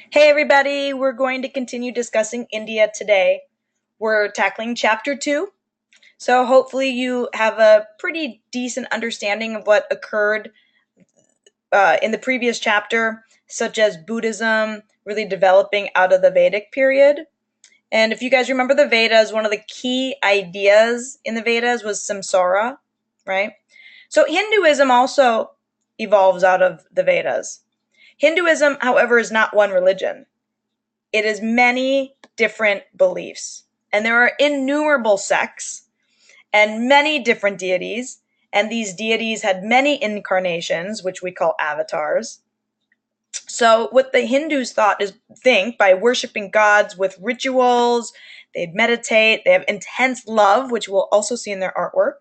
Hey everybody, we're going to continue discussing India today. We're tackling chapter 2, so hopefully you have a pretty decent understanding of what occurred in the previous chapter, such as Buddhism really developing out of the Vedic period. And if you guys remember the Vedas, one of the key ideas in the Vedas was samsara, right? So Hinduism also evolves out of the Vedas. Hinduism, however, is not one religion. It is many different beliefs, and there are innumerable sects and many different deities, and these deities had many incarnations, which we call avatars. So what the Hindus think by worshiping gods with rituals, they'd meditate, they have intense love, which we'll also see in their artwork.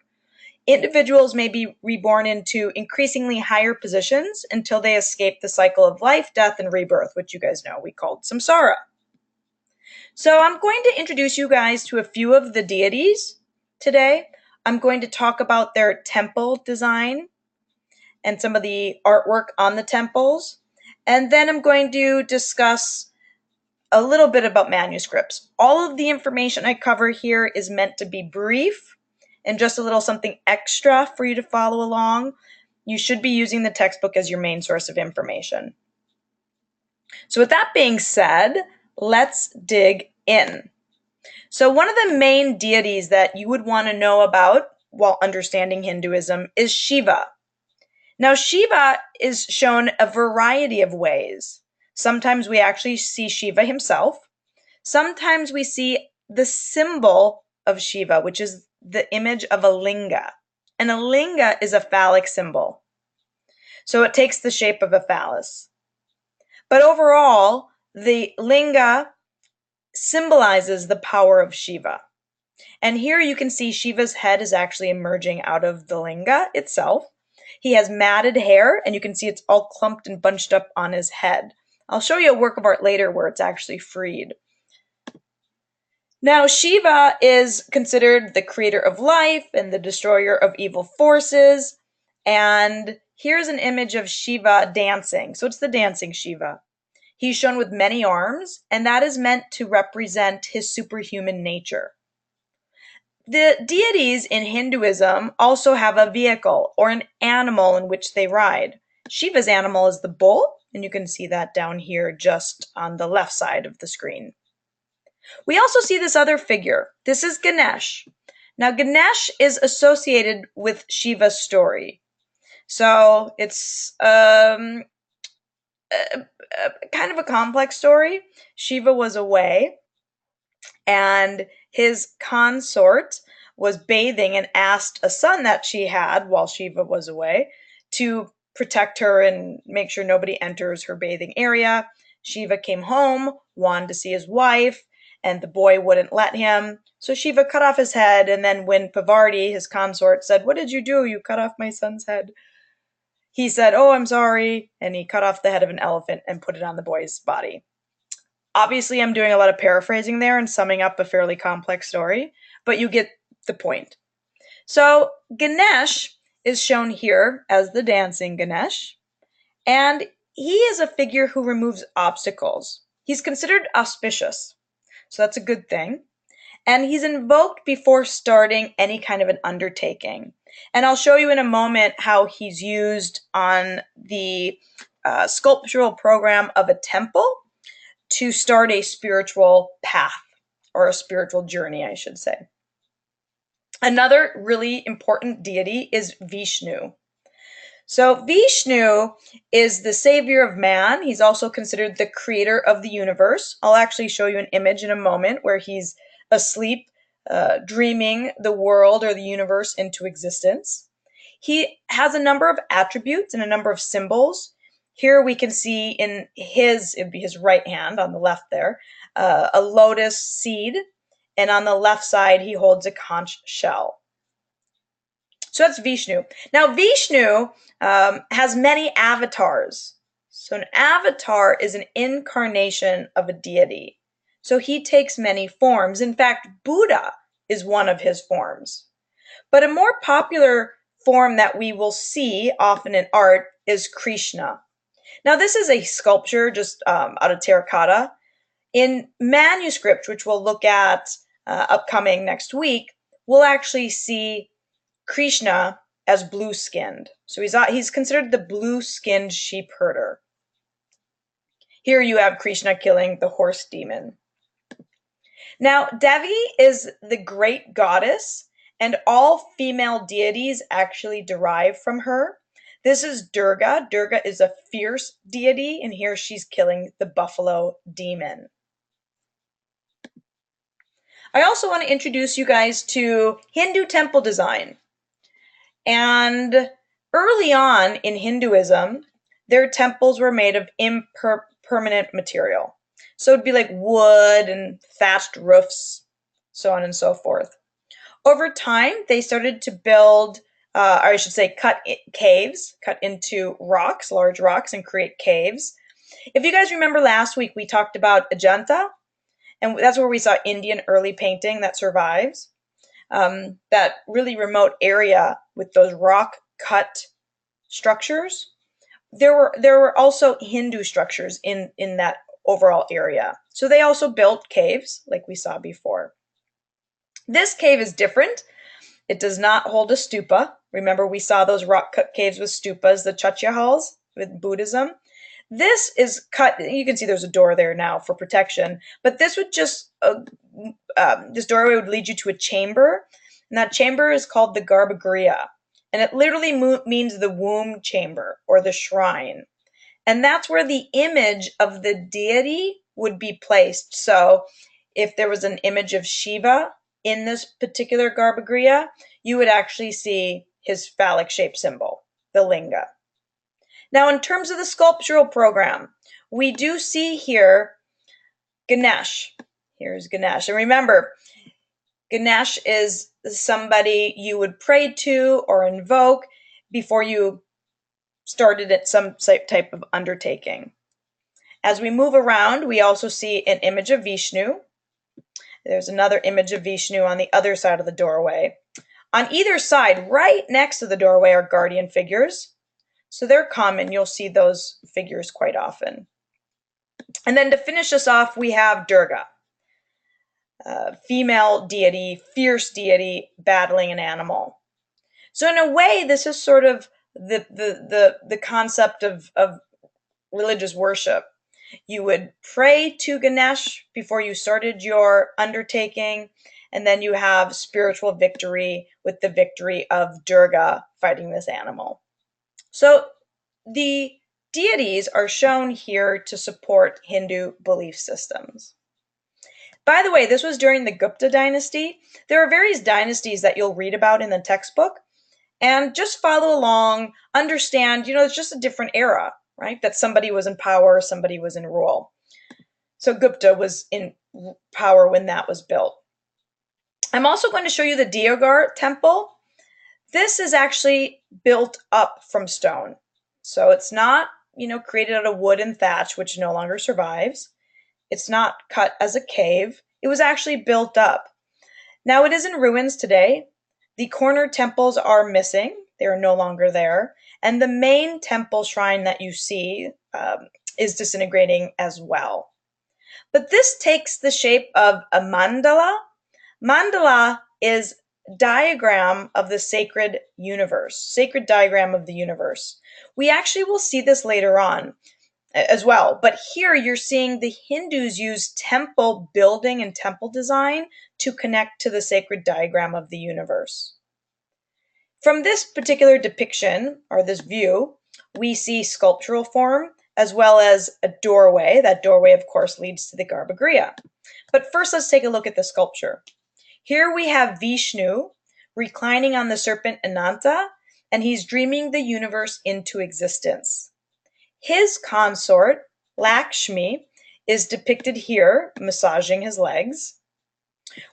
Individuals may be reborn into increasingly higher positions until they escape the cycle of life, death, and rebirth, which you guys know we called samsara. So I'm going to introduce you guys to a few of the deities today. I'm going to talk about their temple design and some of the artwork on the temples. And then I'm going to discuss a little bit about manuscripts. All of the information I cover here is meant to be brief and just a little something extra for you to follow along. You should be using the textbook as your main source of information. So with that being said, let's dig in. So one of the main deities that you would want to know about while understanding Hinduism is Shiva. Now, Shiva is shown a variety of ways. Sometimes we actually see Shiva himself. Sometimes we see the symbol of Shiva, which is the image of a linga. And a linga is a phallic symbol. So it takes the shape of a phallus. But overall, the linga symbolizes the power of Shiva. And here you can see Shiva's head is actually emerging out of the linga itself. He has matted hair, and you can see it's all clumped and bunched up on his head. I'll show you a work of art later where it's actually freed. Now, Shiva is considered the creator of life and the destroyer of evil forces. And here's an image of Shiva dancing. So it's the dancing Shiva. He's shown with many arms, and that is meant to represent his superhuman nature. The deities in Hinduism also have a vehicle or an animal in which they ride. Shiva's animal is the bull, and you can see that down here just on the left side of the screen. We also see this other figure. This is Ganesh. Now, Ganesh is associated with Shiva's story. So it's kind of a complex story. Shiva was away, and his consort was bathing and asked a son that she had while Shiva was away to protect her and make sure nobody enters her bathing area. Shiva came home, wanted to see his wife, and the boy wouldn't let him. So Shiva cut off his head, and then when Parvati, his consort, said, "What did you do? You cut off my son's head." He said, "Oh, I'm sorry," and he cut off the head of an elephant and put it on the boy's body. Obviously, I'm doing a lot of paraphrasing there and summing up a fairly complex story, but you get the point. So Ganesh is shown here as the dancing Ganesh, and he is a figure who removes obstacles. He's considered auspicious, so that's a good thing. And he's invoked before starting any kind of an undertaking. And I'll show you in a moment how he's used on the sculptural program of a temple to start a spiritual path, or a spiritual journey, I should say. Another really important deity is Vishnu. So Vishnu is the savior of man. He's also considered the creator of the universe. I'll actually show you an image in a moment where he's asleep, dreaming the world or the universe into existence. He has a number of attributes and a number of symbols. Here we can see in it'd be his right hand on the left there, a lotus seed, and on the left side he holds a conch shell. So that's Vishnu. Now Vishnu has many avatars. So an avatar is an incarnation of a deity. So he takes many forms. In fact, Buddha is one of his forms. But a more popular form that we will see often in art is Krishna. Now, this is a sculpture just out of terracotta. In manuscript, which we'll look at upcoming next week, we'll actually see Krishna as blue-skinned. So he's considered the blue-skinned sheep herder. Here you have Krishna killing the horse demon. Now, Devi is the great goddess, and all female deities actually derive from her. This is Durga. Durga is a fierce deity, and here she's killing the buffalo demon. I also want to introduce you guys to Hindu temple design. And early on in Hinduism, their temples were made of impermanent material. So it'd be like wood and thatched roofs, so on and so forth. Over time, they started to build, or I should say, caves, cut into rocks, large rocks, and create caves. If you guys remember last week, we talked about Ajanta, and that's where we saw Indian early painting that survives. That really remote area with those rock cut structures. There were also Hindu structures in that overall area. So they also built caves like we saw before. This cave is different. It does not hold a stupa. Remember, we saw those rock cut caves with stupas, the chaitya halls with Buddhism. This is cut, you can see there's a door there now for protection, but this would just, this doorway would lead you to a chamber, and that chamber is called the Garbhagriha, and it literally means the womb chamber or the shrine. And that's where the image of the deity would be placed. So if there was an image of Shiva in this particular Garbhagriha, you would actually see his phallic shaped symbol, the linga. Now, in terms of the sculptural program, we do see here Ganesh. Here's Ganesh. And remember, Ganesh is somebody you would pray to or invoke before you started at some type of undertaking. As we move around, we also see an image of Vishnu. There's another image of Vishnu on the other side of the doorway. On either side, right next to the doorway, are guardian figures. So they're common. You'll see those figures quite often. And then to finish us off, we have Durga, female deity, fierce deity, battling an animal. So in a way, this is sort of the concept of religious worship. You would pray to Ganesh before you started your undertaking, and then you have spiritual victory with the victory of Durga fighting this animal. So the deities are shown here to support Hindu belief systems. By the way, this was during the Gupta dynasty. There are various dynasties that you'll read about in the textbook, and just follow along, understand, it's just a different era, right? That somebody was in power, somebody was in rule. So Gupta was in power when that was built. I'm also going to show you the Deogar temple. This is actually built up from stone. So it's not, created out of wood and thatch, which no longer survives. It's not cut as a cave. It was actually built up. Now it is in ruins today. The corner temples are missing. They are no longer there. And the main temple shrine that you see is disintegrating as well. But this takes the shape of a mandala. Mandala is diagram of the sacred universe, sacred diagram of the universe. We actually will see this later on as well, but here you're seeing the Hindus use temple building and temple design to connect to the sacred diagram of the universe. From this particular depiction, or this view, we see sculptural form as well as a doorway. That doorway, of course, leads to the Garbhagriha. But first, let's take a look at the sculpture. Here we have Vishnu reclining on the serpent Ananta, and he's dreaming the universe into existence. His consort, Lakshmi, is depicted here, massaging his legs.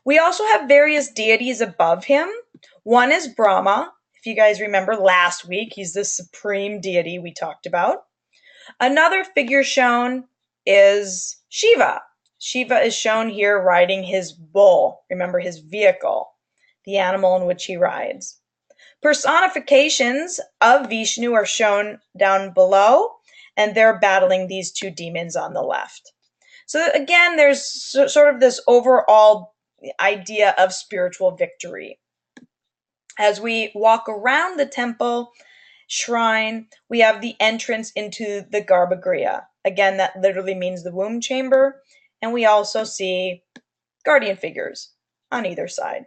We also have various deities above him. One is Brahma. If you guys remember last week, he's the supreme deity we talked about. Another figure shown is Shiva. Shiva is shown here riding his bull, remember his vehicle, the animal in which he rides. Personifications of Vishnu are shown down below, and they're battling these two demons on the left. So again, there's sort of this overall idea of spiritual victory. As we walk around the temple shrine, we have the entrance into the Garbhagriha. Again, that literally means the womb chamber. And we also see guardian figures on either side,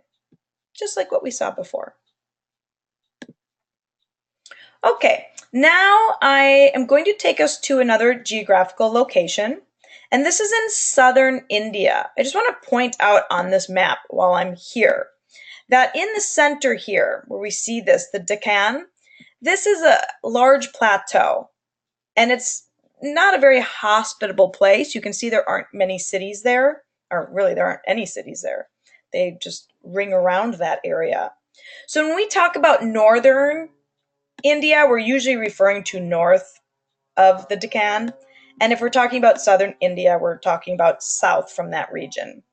just like what we saw before. Okay, now I am going to take us to another geographical location, and this is in southern India. I just want to point out on this map while I'm here that in the center here, where we see this, the Deccan, this is a large plateau, and it's not a very hospitable place. You can see there aren't many cities there, or really there aren't any cities there. They just ring around that area. So when we talk about northern India, we're usually referring to north of the Deccan. And if we're talking about southern India, we're talking about south from that region.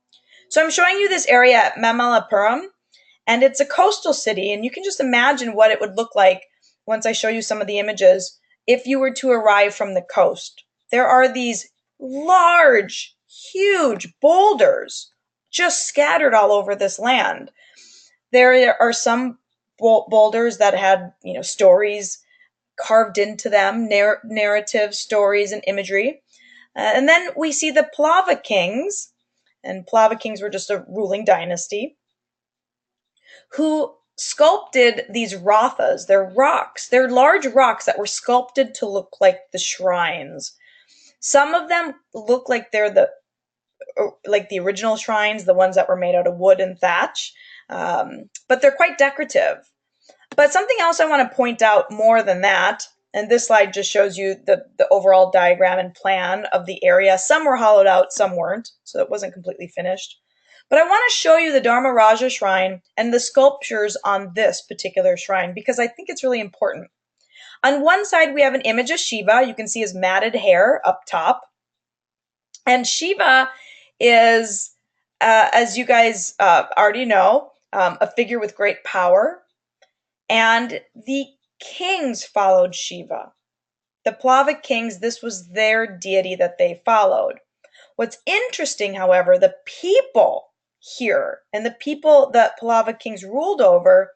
So I'm showing you this area at Mamallapuram, and it's a coastal city, and you can just imagine what it would look like once I show you some of the images if you were to arrive from the coast. There are these large, huge boulders just scattered all over this land. There are some boulders that had, stories carved into them, narrative stories and imagery. And then we see the Plava kings, and Plava kings were just a ruling dynasty, who sculpted these rathas. They're rocks. They're large rocks that were sculpted to look like the shrines. Some of them look like they're the original shrines, the ones that were made out of wood and thatch, but they're quite decorative. But something else I want to point out more than that, and this slide just shows you the overall diagram and plan of the area. Some were hollowed out, some weren't, so it wasn't completely finished. But I want to show you the Dharmaraja shrine and the sculptures on this particular shrine because I think it's really important. On one side, we have an image of Shiva. You can see his matted hair up top. And Shiva is, as you guys already know, a figure with great power. And the kings followed Shiva. The Plava kings, this was their deity that they followed. What's interesting, however, the people here and the people that Pallava kings ruled over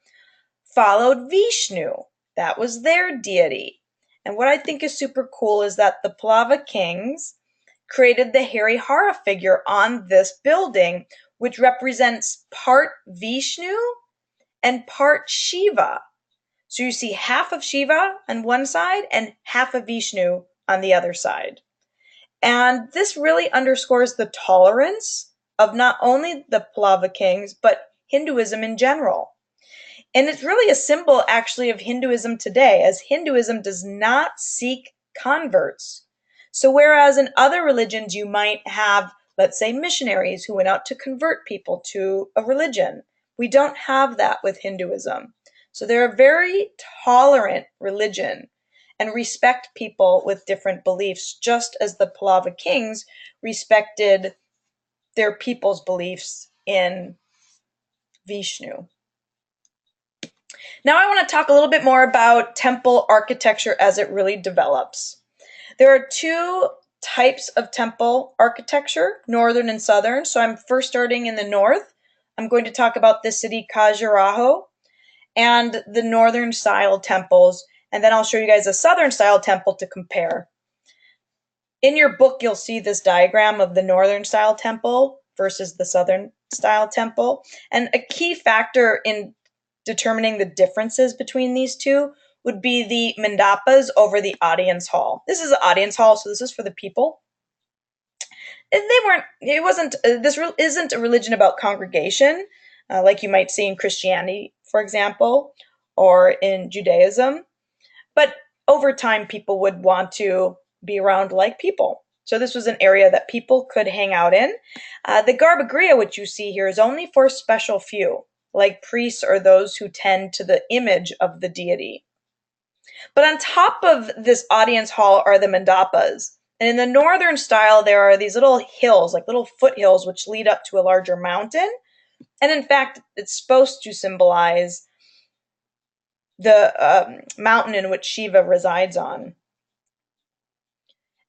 followed Vishnu. That was their deity. And what I think is super cool is that the Pallava kings created the Harihara figure on this building, which represents part Vishnu and part Shiva. So you see half of Shiva on one side and half of Vishnu on the other side. And this really underscores the tolerance of not only the Pallava kings, but Hinduism in general. And it's really a symbol actually of Hinduism today, as Hinduism does not seek converts. So whereas in other religions you might have, let's say, missionaries who went out to convert people to a religion, we don't have that with Hinduism. So they're a very tolerant religion and respect people with different beliefs, just as the Pallava kings respected their people's beliefs in Vishnu. Now I want to talk a little bit more about temple architecture as it really develops. There are two types of temple architecture, northern and southern. So I'm first starting in the north. I'm going to talk about the city Khajuraho and the northern style temples, and then I'll show you guys a southern style temple to compare. In your book, you'll see this diagram of the northern style temple versus the southern style temple. And a key factor in determining the differences between these two would be the mandapas over the audience hall. This is the audience hall, so this is for the people. This isn't a religion about congregation, like you might see in Christianity, for example, or in Judaism. But over time, people would want to be around like people. So this was an area that people could hang out in. The Garbhagriha, which you see here, is only for a special few, like priests or those who tend to the image of the deity. But on top of this audience hall are the mandapas. And in the northern style, there are these little hills, like little foothills, which lead up to a larger mountain. And in fact, it's supposed to symbolize the mountain in which Shiva resides on.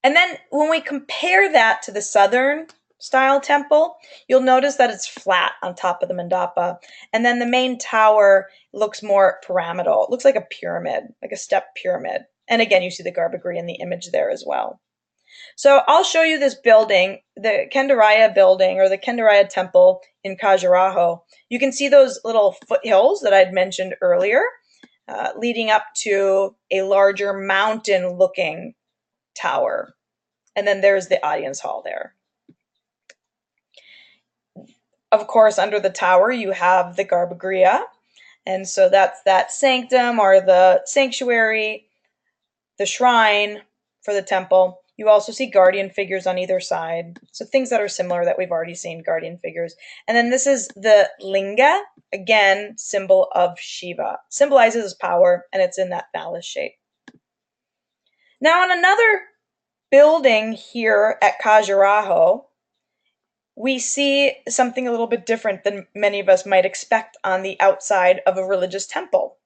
And then when we compare that to the southern style temple, you'll notice that it's flat on top of the mandapa. And then the main tower looks more pyramidal. It looks like a pyramid, like a step pyramid. And again, you see the garbagri in the image there as well. So I'll show you this building, the Kendaraya building or the Kendaraya temple in Khajuraho. You can see those little foothills that I'd mentioned earlier, leading up to a larger mountain-looking tower. And then there's the audience hall there. Of course, under the tower, you have the Garbhagriha. And so that's that sanctum or the sanctuary, the shrine for the temple. You also see guardian figures on either side. So things that are similar that we've already seen, guardian figures. And then this is the linga, again, symbol of Shiva. Symbolizes his power, and it's in that phallus shape. Now on another building here at Khajuraho, we see something a little bit different than many of us might expect on the outside of a religious temple.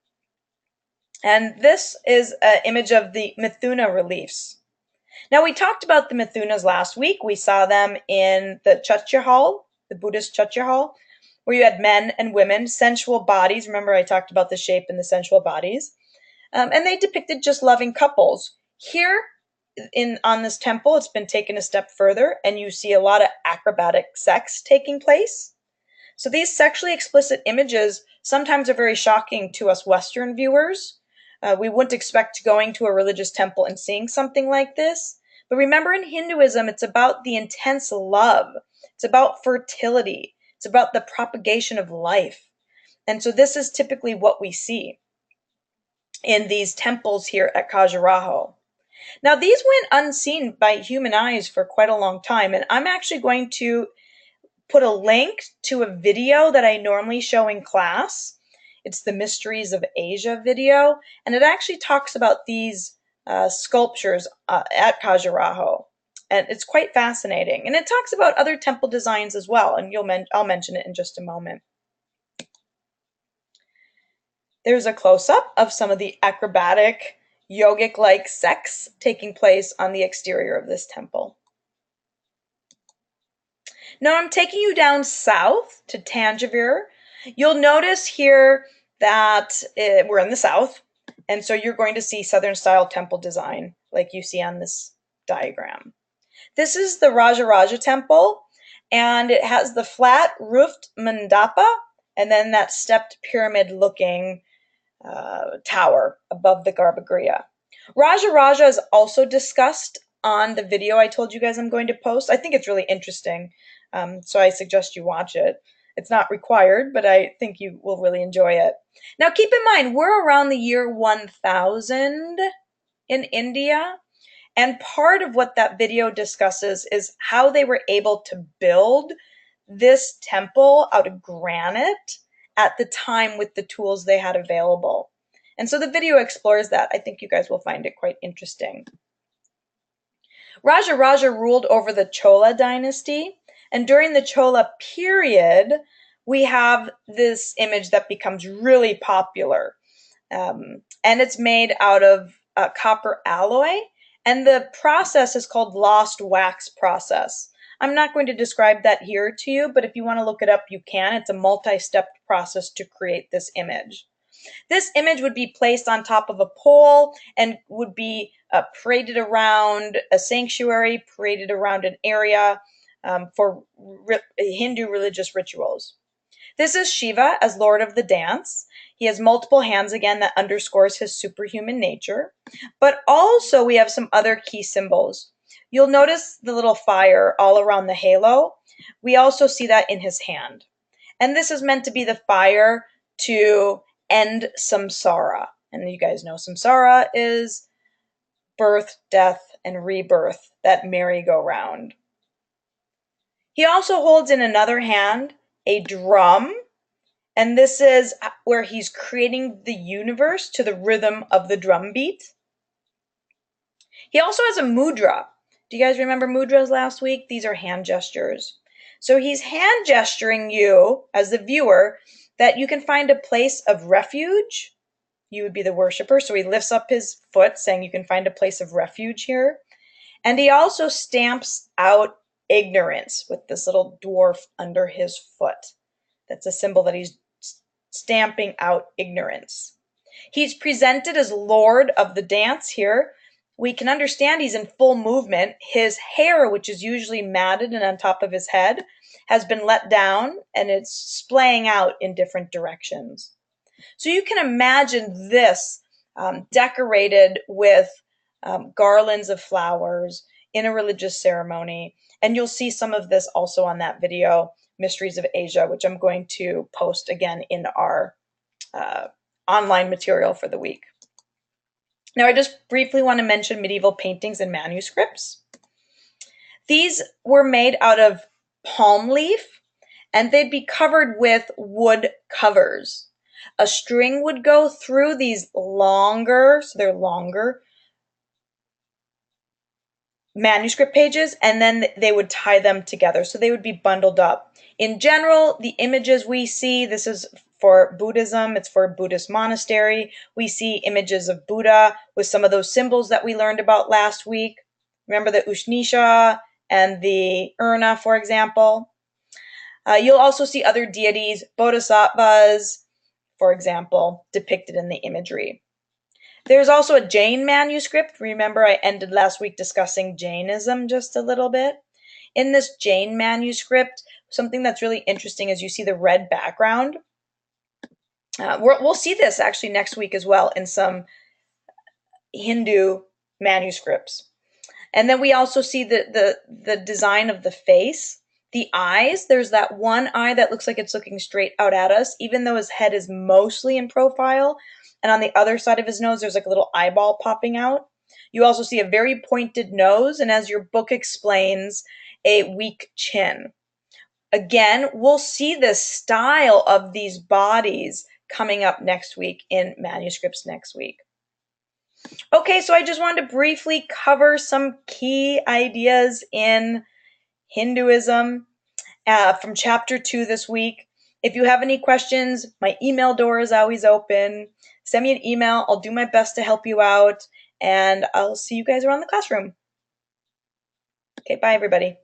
And this is an image of the Mithuna reliefs. Now, we talked about the Mithunas last week. We saw them in the Chaturya Hall, the Buddhist Chaturya Hall, where you had men and women, sensual bodies. Remember, I talked about the shape and the sensual bodies. And they depicted just loving couples. Here, on this temple, it's been taken a step further, and you see a lot of acrobatic sex taking place. So these sexually explicit images sometimes are very shocking to us Western viewers. We wouldn't expect going to a religious temple and seeing something like this. But remember, in Hinduism, it's about the intense love. It's about fertility. It's about the propagation of life. And so this is typically what we see in these temples here at Khajuraho. Now, these went unseen by human eyes for quite a long time, and I'm actually going to put a link to a video that I normally show in class. It's the Mysteries of Asia video, and it actually talks about these sculptures at Khajuraho, and it's quite fascinating. And it talks about other temple designs as well, and I'll mention it in just a moment. There's a close-up of some of the acrobatic, yogic-like sex taking place on the exterior of this temple. Now I'm taking you down south to Tanjavir. You'll notice here that we're in the south, and so you're going to see Southern style temple design like you see on this diagram. This is the Rajaraja temple, and it has the flat roofed mandapa and then that stepped pyramid looking tower above the Garbhagriha. Rajaraja is also discussed on the video I told you guys I'm going to post. I think it's really interesting, so I suggest you watch it. It's not required, but I think you will really enjoy it. Now keep in mind, we're around the year 1000 in India, and part of what that video discusses is how they were able to build this temple out of granite at the time with the tools they had available. And so the video explores that. I think you guys will find it quite interesting. Rajaraja ruled over the Chola dynasty, and during the Chola period, we have this image that becomes really popular. And it's made out of copper alloy, and the process is called lost wax process. I'm not going to describe that here to you, but if you want to look it up, you can. It's a multi-stepped process to create this image. This image would be placed on top of a pole and would be paraded around a sanctuary, paraded around an area for Hindu religious rituals. This is Shiva as Lord of the Dance. He has multiple hands again that underscores his superhuman nature. But also we have some other key symbols. You'll notice the little fire all around the halo. We also see that in his hand. And this is meant to be the fire to end samsara. And you guys know samsara is birth, death, and rebirth, that merry-go-round. He also holds in another hand a drum, and this is where he's creating the universe to the rhythm of the drum beat. He also has a mudra. Do you guys remember mudras last week? These are hand gestures. So he's hand gesturing you as the viewer that you can find a place of refuge. You would be the worshiper. So he lifts up his foot saying you can find a place of refuge here. And he also stamps out ignorance with this little dwarf under his foot. That's a symbol that he's stamping out ignorance. He's presented as Lord of the dance here. We can understand he's in full movement. His hair, which is usually matted and on top of his head, has been let down and it's splaying out in different directions. So you can imagine this decorated with garlands of flowers in a religious ceremony. And you'll see some of this also on that video, Mysteries of Asia, which I'm going to post again in our online material for the week. Now, I just briefly want to mention medieval paintings and manuscripts. These were made out of palm leaf, and they'd be covered with wood covers. A string would go through these longer, so they're longer, manuscript pages, and then they would tie them together. So they would be bundled up. In general, the images we see, this is for Buddhism, it's for a Buddhist monastery. We see images of Buddha with some of those symbols that we learned about last week. Remember the Ushnisha and the Urna, for example. You'll also see other deities, bodhisattvas, for example, depicted in the imagery. There's also a Jain manuscript. Remember, I ended last week discussing Jainism just a little bit. In this Jain manuscript, something that's really interesting is you see the red background. We'll see this actually next week as well in some Hindu manuscripts. And then we also see the design of the face. The eyes, there's that one eye that looks like it's looking straight out at us, even though his head is mostly in profile. And on the other side of his nose, there's like a little eyeball popping out. You also see a very pointed nose, and as your book explains, a weak chin. Again, we'll see the style of these bodies coming up next week in manuscripts next week. Okay, so I just wanted to briefly cover some key ideas in Hinduism from chapter 2 this week. If you have any questions, my email door is always open. Send me an email. I'll do my best to help you out, and I'll see you guys around the classroom. Okay, bye everybody.